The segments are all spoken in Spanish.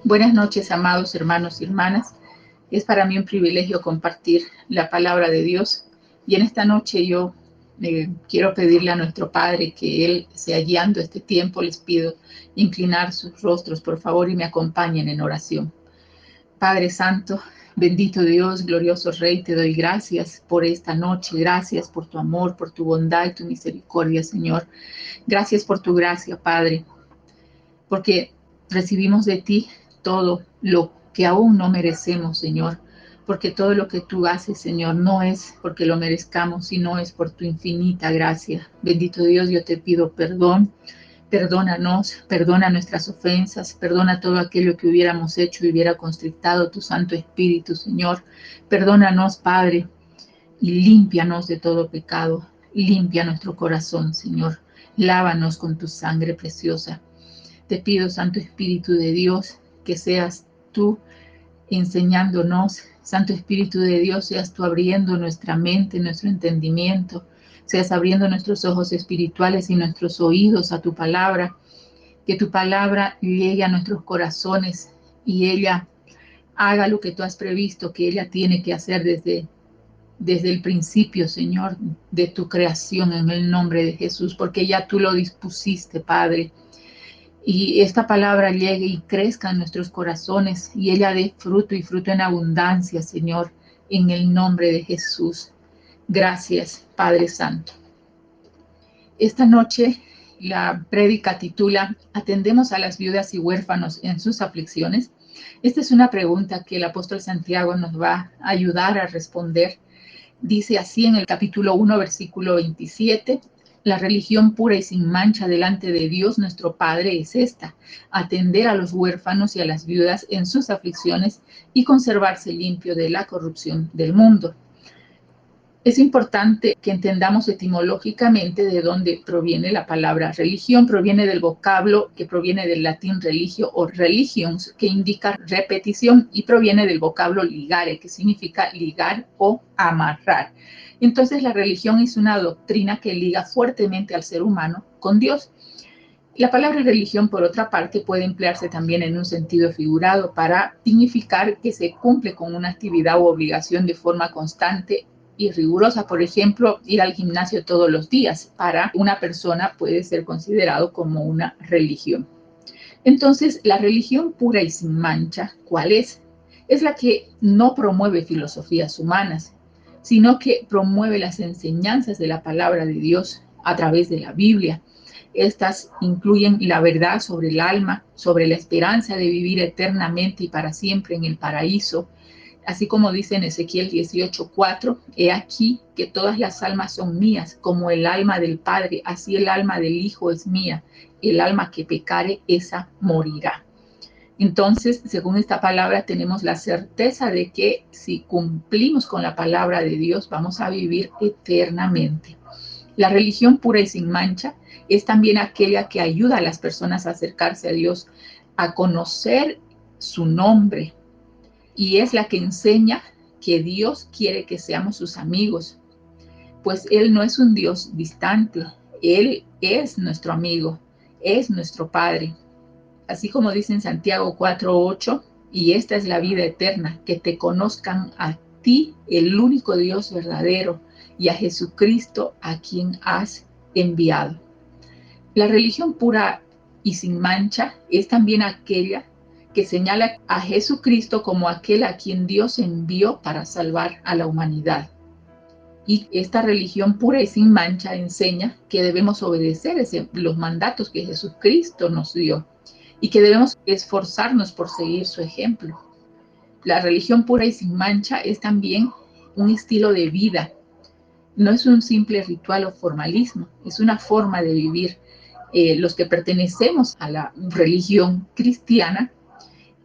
Buenas noches, amados hermanos y hermanas. Es para mí un privilegio compartir la palabra de Dios. Y en esta noche yo quiero pedirle a nuestro Padre que Él sea guiando este tiempo. Les pido inclinar sus rostros, por favor, y me acompañen en oración. Padre Santo, bendito Dios, glorioso Rey, te doy gracias por esta noche. Gracias por tu amor, por tu bondad y tu misericordia, Señor. Gracias por tu gracia, Padre, porque recibimos de ti todo lo que aún no merecemos, Señor, porque todo lo que tú haces, Señor, no es porque lo merezcamos, sino es por tu infinita gracia. Bendito Dios, yo te pido perdón. Perdónanos, perdona nuestras ofensas, perdona todo aquello que hubiéramos hecho y hubiera constrictado tu Santo Espíritu, Señor. Perdónanos, Padre, y límpianos de todo pecado. Limpia nuestro corazón, Señor. Lávanos con tu sangre preciosa. Te pido, Santo Espíritu de Dios, que seas tú enseñándonos. Santo Espíritu de Dios, seas tú abriendo nuestra mente, nuestro entendimiento, seas abriendo nuestros ojos espirituales y nuestros oídos a tu palabra, que tu palabra llegue a nuestros corazones y ella haga lo que tú has previsto, que ella tiene que hacer desde el principio, Señor, de tu creación, en el nombre de Jesús, porque ya tú lo dispusiste, Padre. Y esta palabra llegue y crezca en nuestros corazones y ella dé fruto y fruto en abundancia, Señor, en el nombre de Jesús. Gracias, Padre Santo. Esta noche la prédica titula «Atendemos a las viudas y huérfanos en sus aflicciones». Esta es una pregunta que el apóstol Santiago nos va a ayudar a responder. Dice así en el capítulo 1, versículo 27, «La religión pura y sin mancha delante de Dios nuestro Padre es esta, atender a los huérfanos y a las viudas en sus aflicciones y conservarse limpio de la corrupción del mundo». Es importante que entendamos etimológicamente de dónde proviene la palabra religión. Proviene del vocablo que proviene del latín religio o religions, que indica repetición, y proviene del vocablo ligare, que significa ligar o amarrar. Entonces, la religión es una doctrina que liga fuertemente al ser humano con Dios. La palabra religión, por otra parte, puede emplearse también en un sentido figurado para significar que se cumple con una actividad u obligación de forma constante y rigurosa. Por ejemplo, ir al gimnasio todos los días para una persona puede ser considerado como una religión. Entonces, la religión pura y sin mancha, ¿cuál es? Es la que no promueve filosofías humanas, sino que promueve las enseñanzas de la palabra de Dios a través de la Biblia. Estas incluyen la verdad sobre el alma, sobre la esperanza de vivir eternamente y para siempre en el paraíso. Así como dice en Ezequiel 18:4, «He aquí que todas las almas son mías, como el alma del Padre, así el alma del Hijo es mía. El alma que pecare, esa morirá». Entonces, según esta palabra, tenemos la certeza de que si cumplimos con la palabra de Dios, vamos a vivir eternamente. La religión pura y sin mancha es también aquella que ayuda a las personas a acercarse a Dios, a conocer su nombre, y es la que enseña que Dios quiere que seamos sus amigos, pues Él no es un Dios distante, Él es nuestro amigo, es nuestro Padre. Así como dice en Santiago 4:8, «Y esta es la vida eterna, que te conozcan a ti, el único Dios verdadero, y a Jesucristo, a quien has enviado». La religión pura y sin mancha es también aquella que señala a Jesucristo como aquel a quien Dios envió para salvar a la humanidad. Y esta religión pura y sin mancha enseña que debemos obedecer los mandatos que Jesucristo nos dio y que debemos esforzarnos por seguir su ejemplo. La religión pura y sin mancha es también un estilo de vida. No es un simple ritual o formalismo, es una forma de vivir. Los que pertenecemos a la religión cristiana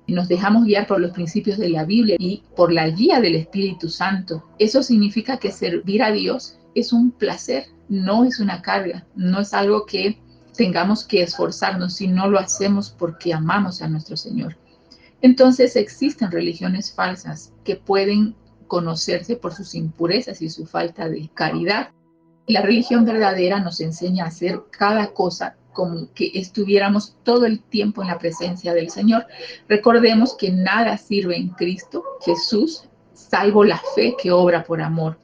nos dejamos guiar por los principios de la Biblia y por la guía del Espíritu Santo. Eso significa que servir a Dios es un placer, no es una carga, no es algo que tengamos que esforzarnos, sino lo hacemos porque amamos a nuestro Señor. Entonces existen religiones falsas que pueden conocerse por sus impurezas y su falta de caridad. La religión verdadera nos enseña a hacer cada cosa como que estuviéramos todo el tiempo en la presencia del Señor. Recordemos que nada sirve en Cristo Jesús, salvo la fe que obra por amor.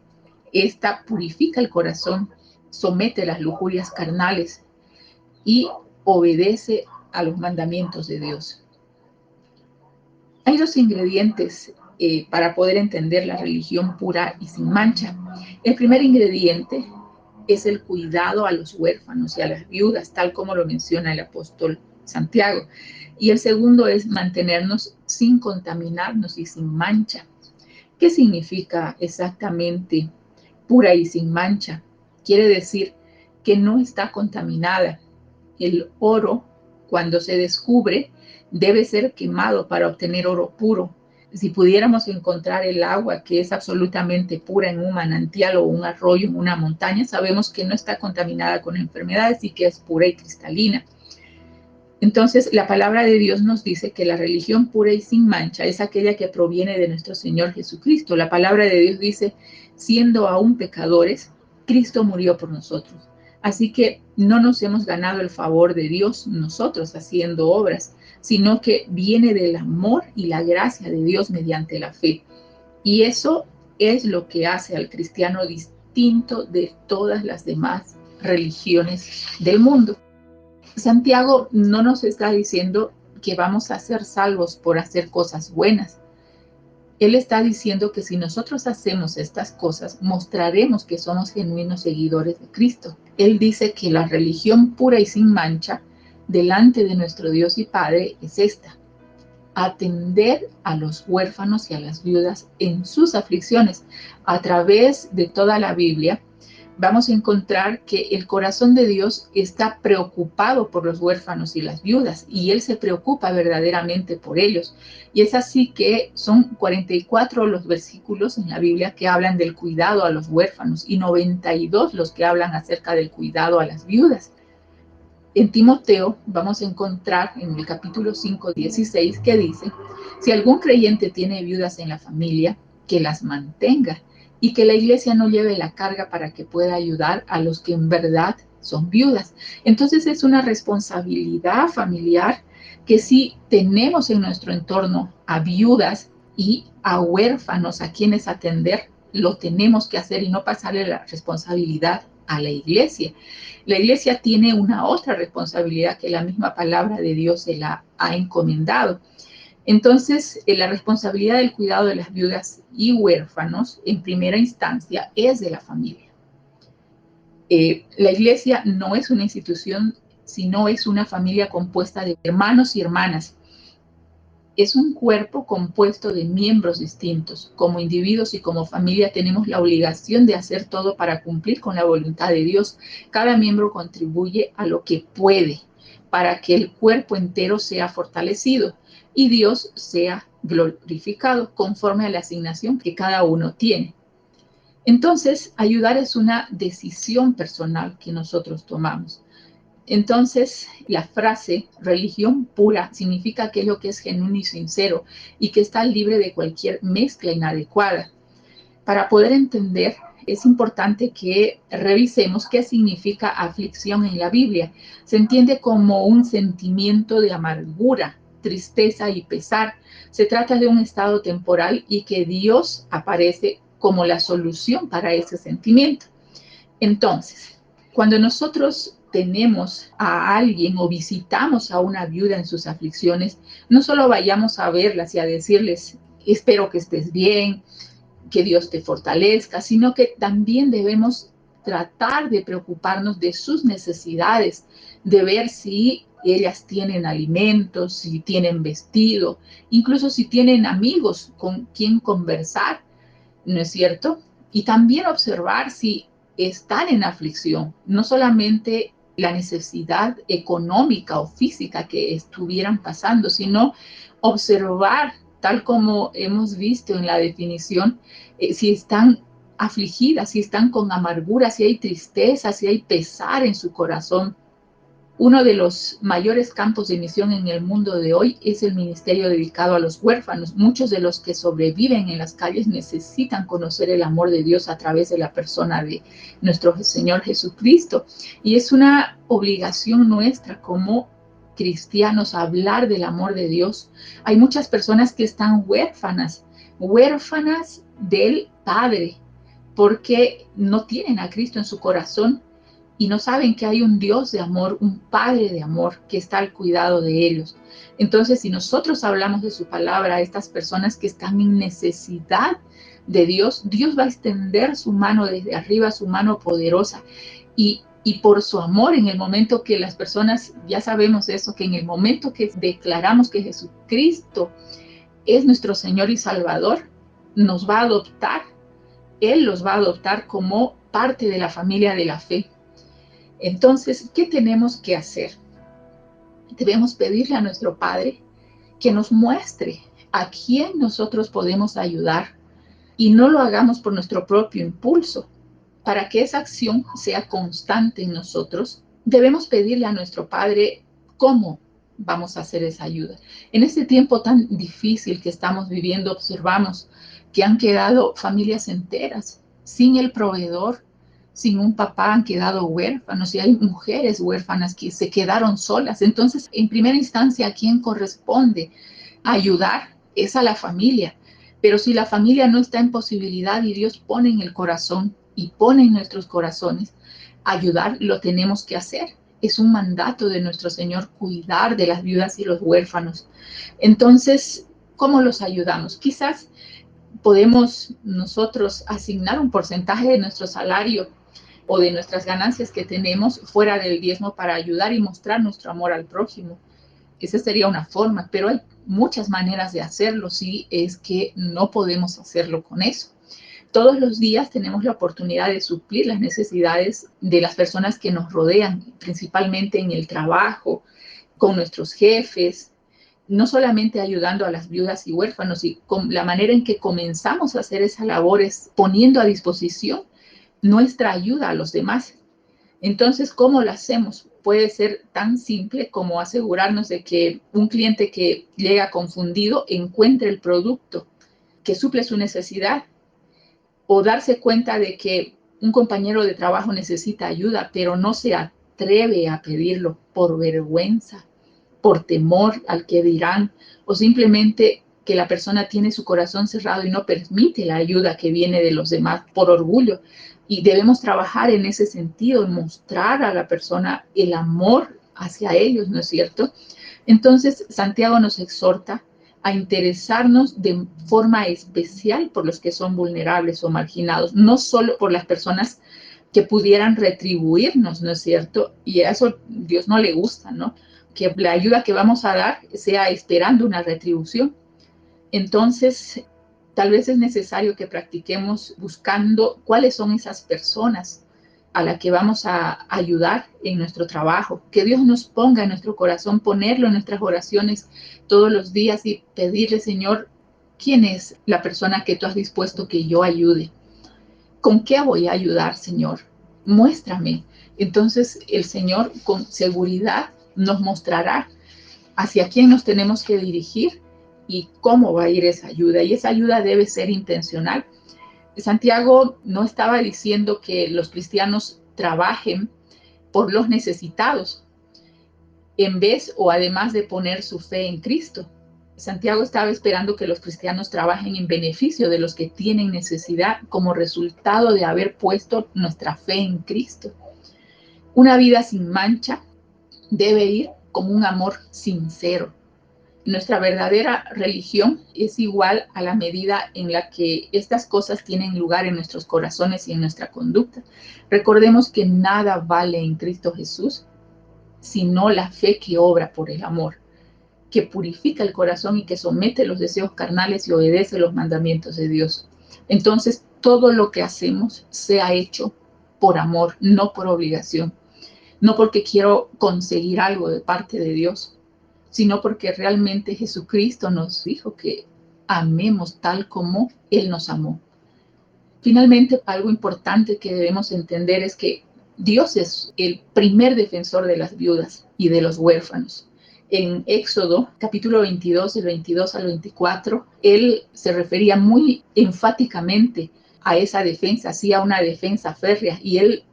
Esta purifica el corazón, somete las lujurias carnales y obedece a los mandamientos de Dios. Hay dos ingredientes para poder entender la religión pura y sin mancha. El primer ingrediente es el cuidado a los huérfanos y a las viudas, tal como lo menciona el apóstol Santiago. Y el segundo es mantenernos sin contaminarnos y sin mancha. ¿Qué significa exactamente pura y sin mancha? Quiere decir que no está contaminada. El oro, cuando se descubre, debe ser quemado para obtener oro puro. Si pudiéramos encontrar el agua que es absolutamente pura en un manantial o un arroyo, en una montaña, sabemos que no está contaminada con enfermedades y que es pura y cristalina. Entonces, la palabra de Dios nos dice que la religión pura y sin mancha es aquella que proviene de nuestro Señor Jesucristo. La palabra de Dios dice, siendo aún pecadores, Cristo murió por nosotros. Así que no nos hemos ganado el favor de Dios nosotros haciendo obras, sino que viene del amor y la gracia de Dios mediante la fe. Y eso es lo que hace al cristiano distinto de todas las demás religiones del mundo. Santiago no nos está diciendo que vamos a ser salvos por hacer cosas buenas. Él está diciendo que si nosotros hacemos estas cosas, mostraremos que somos genuinos seguidores de Cristo. Él dice que la religión pura y sin mancha delante de nuestro Dios y Padre es esta: atender a los huérfanos y a las viudas en sus aflicciones. A través de toda la Biblia vamos a encontrar que el corazón de Dios está preocupado por los huérfanos y las viudas, y Él se preocupa verdaderamente por ellos. Y es así que son 44 los versículos en la Biblia que hablan del cuidado a los huérfanos y 92 los que hablan acerca del cuidado a las viudas. En Timoteo vamos a encontrar en el capítulo 5, 16 que dice, si algún creyente tiene viudas en la familia, que las mantenga y que la iglesia no lleve la carga para que pueda ayudar a los que en verdad son viudas. Entonces es una responsabilidad familiar que si tenemos en nuestro entorno a viudas y a huérfanos a quienes atender, lo tenemos que hacer y no pasarle la responsabilidad a la iglesia. La iglesia tiene una otra responsabilidad que la misma palabra de Dios se la ha encomendado. Entonces, la responsabilidad del cuidado de las viudas y huérfanos, en primera instancia, es de la familia. La iglesia no es una institución, sino es una familia compuesta de hermanos y hermanas. Es un cuerpo compuesto de miembros distintos. Como individuos y como familia tenemos la obligación de hacer todo para cumplir con la voluntad de Dios. Cada miembro contribuye a lo que puede para que el cuerpo entero sea fortalecido y Dios sea glorificado conforme a la asignación que cada uno tiene. Entonces, ayudar es una decisión personal que nosotros tomamos. Entonces, la frase religión pura significa aquello que es genuino y sincero y que está libre de cualquier mezcla inadecuada. Para poder entender, es importante que revisemos qué significa aflicción en la Biblia. Se entiende como un sentimiento de amargura, tristeza y pesar. Se trata de un estado temporal y que Dios aparece como la solución para ese sentimiento. Entonces, cuando nosotros tenemos a alguien o visitamos a una viuda en sus aflicciones, no solo vayamos a verlas y a decirles, espero que estés bien, que Dios te fortalezca, sino que también debemos tratar de preocuparnos de sus necesidades, de ver si ellas tienen alimentos, si tienen vestido, incluso si tienen amigos con quien conversar, ¿no es cierto? Y también observar si están en aflicción, no solamente la necesidad económica o física que estuvieran pasando, sino observar, tal como hemos visto en la definición, si están afligidas, si están con amargura, si hay tristeza, si hay pesar en su corazón. Uno de los mayores campos de misión en el mundo de hoy es el ministerio dedicado a los huérfanos. Muchos de los que sobreviven en las calles necesitan conocer el amor de Dios a través de la persona de nuestro Señor Jesucristo. Y es una obligación nuestra como cristianos hablar del amor de Dios. Hay muchas personas que están huérfanas del Padre, porque no tienen a Cristo en su corazón y no saben que hay un Dios de amor, un Padre de amor que está al cuidado de ellos. Entonces, si nosotros hablamos de su palabra a estas personas que están en necesidad de Dios, Dios va a extender su mano desde arriba, su mano poderosa, y por su amor, en el momento que las personas, ya sabemos eso, que en el momento que declaramos que Jesucristo es nuestro Señor y Salvador, nos va a adoptar. Él los va a adoptar como parte de la familia de la fe. Entonces, ¿qué tenemos que hacer? Debemos pedirle a nuestro Padre que nos muestre a quién nosotros podemos ayudar y no lo hagamos por nuestro propio impulso. Para que esa acción sea constante en nosotros, debemos pedirle a nuestro Padre cómo vamos a hacer esa ayuda. En este tiempo tan difícil que estamos viviendo, observamos que han quedado familias enteras sin el proveedor, sin un papá, han quedado huérfanos y hay mujeres huérfanas que se quedaron solas. Entonces, en primera instancia, ¿a quién corresponde ayudar? Es a la familia. Pero si la familia no está en posibilidad y Dios pone en el corazón y pone en nuestros corazones ayudar, lo tenemos que hacer. Es un mandato de nuestro Señor cuidar de las viudas y los huérfanos. Entonces, ¿cómo los ayudamos? Quizás podemos nosotros asignar un porcentaje de nuestro salario o de nuestras ganancias que tenemos fuera del diezmo para ayudar y mostrar nuestro amor al prójimo. Esa sería una forma, pero hay muchas maneras de hacerlo si es que no podemos hacerlo con eso. Todos los días tenemos la oportunidad de suplir las necesidades de las personas que nos rodean, principalmente en el trabajo, con nuestros jefes, no solamente ayudando a las viudas y huérfanos, y con la manera en que comenzamos a hacer esa labor es poniendo a disposición nuestra ayuda a los demás. Entonces, ¿cómo lo hacemos? Puede ser tan simple como asegurarnos de que un cliente que llega confundido encuentre el producto que suple su necesidad, o darse cuenta de que un compañero de trabajo necesita ayuda, pero no se atreve a pedirlo por vergüenza, por temor al que dirán, o simplemente que la persona tiene su corazón cerrado y no permite la ayuda que viene de los demás por orgullo. Y debemos trabajar en ese sentido, mostrar a la persona el amor hacia ellos, ¿no es cierto? Entonces, Santiago nos exhorta a interesarnos de forma especial por los que son vulnerables o marginados, no solo por las personas que pudieran retribuirnos, ¿no es cierto? Y a eso Dios no le gusta, ¿no? Que la ayuda que vamos a dar sea esperando una retribución. Entonces, tal vez es necesario que practiquemos buscando cuáles son esas personas a las que vamos a ayudar en nuestro trabajo. Que Dios nos ponga en nuestro corazón, ponerlo en nuestras oraciones todos los días y pedirle, Señor, ¿quién es la persona que tú has dispuesto que yo ayude? ¿Con qué voy a ayudar, Señor? Muéstrame. Entonces, el Señor con seguridad nos mostrará hacia quién nos tenemos que dirigir y cómo va a ir esa ayuda. Y esa ayuda debe ser intencional. Santiago no estaba diciendo que los cristianos trabajen por los necesitados en vez o además de poner su fe en Cristo. Santiago estaba esperando que los cristianos trabajen en beneficio de los que tienen necesidad como resultado de haber puesto nuestra fe en Cristo. Una vida sin mancha debe ir como un amor sincero. Nuestra verdadera religión es igual a la medida en la que estas cosas tienen lugar en nuestros corazones y en nuestra conducta. Recordemos que nada vale en Cristo Jesús sino la fe que obra por el amor, que purifica el corazón y que somete los deseos carnales y obedece los mandamientos de Dios. Entonces, todo lo que hacemos sea hecho por amor, no por obligación, no porque quiero conseguir algo de parte de Dios, sino porque realmente Jesucristo nos dijo que amemos tal como Él nos amó. Finalmente, algo importante que debemos entender es que Dios es el primer defensor de las viudas y de los huérfanos. En Éxodo, capítulo 22, del 22 al 24, él se refería muy enfáticamente a esa defensa, hacía una defensa férrea, y él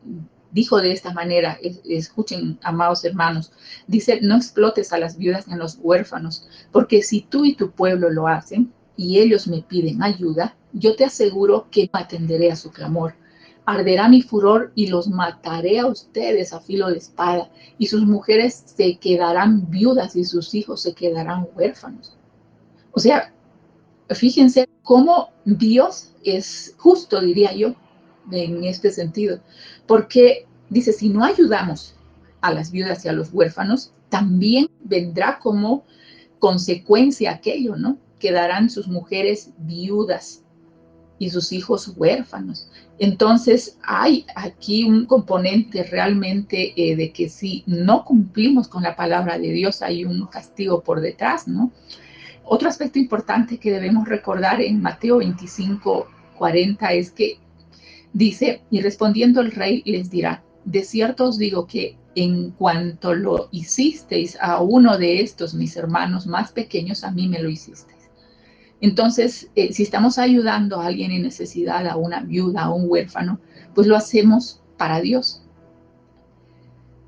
dijo de esta manera, escuchen, amados hermanos, dice: no explotes a las viudas ni a los huérfanos, porque si tú y tu pueblo lo hacen y ellos me piden ayuda, yo te aseguro que atenderé a su clamor. Arderá mi furor y los mataré a ustedes a filo de espada, y sus mujeres se quedarán viudas y sus hijos se quedarán huérfanos. O sea, fíjense cómo Dios es justo, diría yo, en este sentido, porque dice: si no ayudamos a las viudas y a los huérfanos, también vendrá como consecuencia aquello, ¿no? Quedarán sus mujeres viudas y sus hijos huérfanos. Entonces hay aquí un componente realmente de que si no cumplimos con la palabra de Dios, hay un castigo por detrás, ¿no? Otro aspecto importante que debemos recordar en Mateo 25:40 es que dice: y respondiendo el rey les dirá: de cierto os digo que en cuanto lo hicisteis a uno de estos mis hermanos más pequeños, a mí me lo hicisteis. Entonces, si estamos ayudando a alguien en necesidad, a una viuda, a un huérfano, pues lo hacemos para Dios.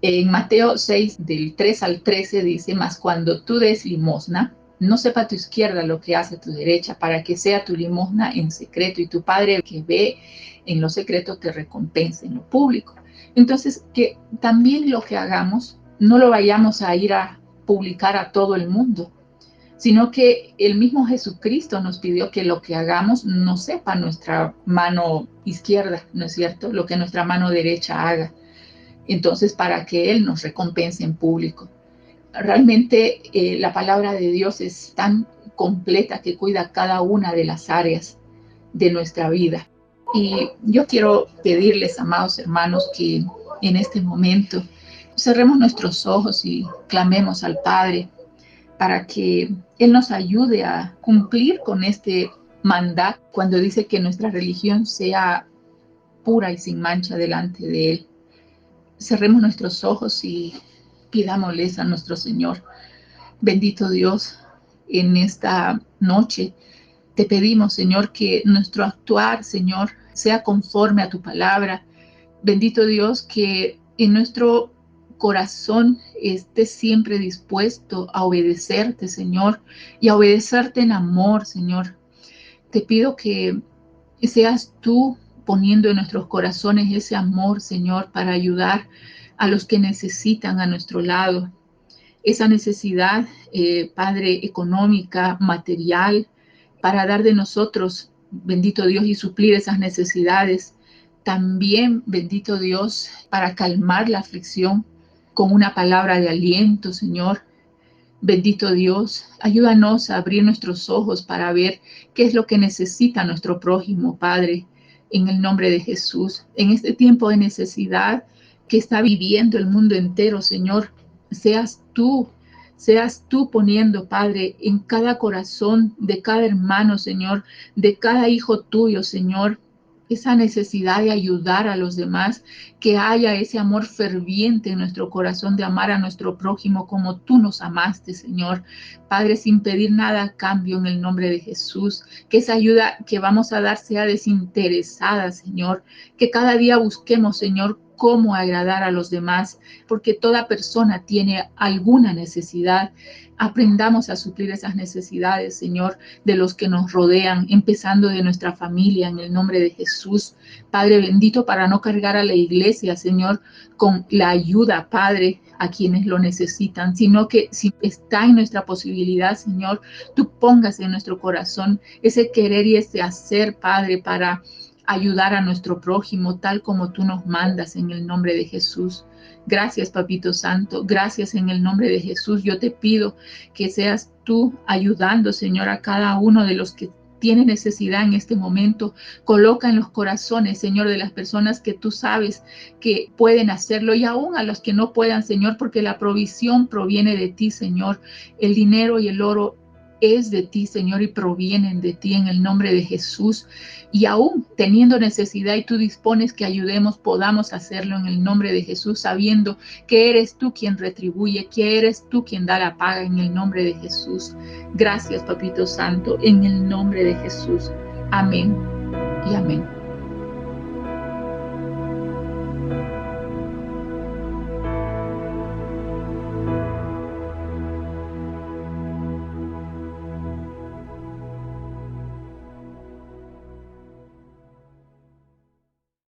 En Mateo 6, del 3 al 13 dice: mas cuando tú des limosna, no sepa tu izquierda lo que hace tu derecha, para que sea tu limosna en secreto, y tu Padre que ve en lo secreto te recompense en lo público. Entonces, que también lo que hagamos, no lo vayamos a ir a publicar a todo el mundo, sino que el mismo Jesucristo nos pidió que lo que hagamos no sepa nuestra mano izquierda, ¿no es cierto? Lo que nuestra mano derecha haga. Entonces, para que Él nos recompense en público. Realmente la palabra de Dios es tan completa que cuida cada una de las áreas de nuestra vida. Y yo quiero pedirles, amados hermanos, que en este momento cerremos nuestros ojos y clamemos al Padre para que Él nos ayude a cumplir con este mandato cuando dice que nuestra religión sea pura y sin mancha delante de Él. Cerremos nuestros ojos y pidámosles a nuestro Señor. Bendito Dios, en esta noche te pedimos, Señor, que nuestro actuar, Señor, sea conforme a tu palabra. Bendito Dios, que en nuestro corazón esté siempre dispuesto a obedecerte, Señor, y a obedecerte en amor, Señor. Te pido que seas tú poniendo en nuestros corazones ese amor, Señor, para ayudar a los que necesitan a nuestro lado. Esa necesidad, Padre, económica, material, para dar de nosotros, bendito Dios, y suplir esas necesidades. También, bendito Dios, para calmar la aflicción con una palabra de aliento, Señor. Bendito Dios, ayúdanos a abrir nuestros ojos para ver qué es lo que necesita nuestro prójimo, Padre, en el nombre de Jesús. En este tiempo de necesidad que está viviendo el mundo entero, Señor, seas tú poniendo, Padre, en cada corazón de cada hermano, Señor, de cada hijo tuyo, Señor, esa necesidad de ayudar a los demás, que haya ese amor ferviente en nuestro corazón de amar a nuestro prójimo como tú nos amaste, Señor. Padre, sin pedir nada a cambio en el nombre de Jesús, que esa ayuda que vamos a dar sea desinteresada, Señor, que cada día busquemos, Señor, cómo agradar a los demás, porque toda persona tiene alguna necesidad. Aprendamos a suplir esas necesidades, Señor, de los que nos rodean, empezando de nuestra familia, en el nombre de Jesús. Padre bendito, para no cargar a la iglesia, Señor, con la ayuda, Padre, a quienes lo necesitan, sino que si está en nuestra posibilidad, Señor, tú pongas en nuestro corazón ese querer y ese hacer, Padre, para ayudar a nuestro prójimo tal como tú nos mandas en el nombre de Jesús. Gracias, Papito Santo. Gracias en el nombre de Jesús. Yo te pido que seas tú ayudando, Señor, a cada uno de los que tiene necesidad en este momento. Coloca en los corazones, Señor, de las personas que tú sabes que pueden hacerlo, y aún a los que no puedan, Señor, porque la provisión proviene de ti, Señor. El dinero y el oro es de ti, Señor, y provienen de ti en el nombre de Jesús. Y aún teniendo necesidad y tú dispones que ayudemos, podamos hacerlo en el nombre de Jesús, sabiendo que eres tú quien retribuye, que eres tú quien da la paga en el nombre de Jesús. Gracias, Papito Santo, en el nombre de Jesús. Amén y amén.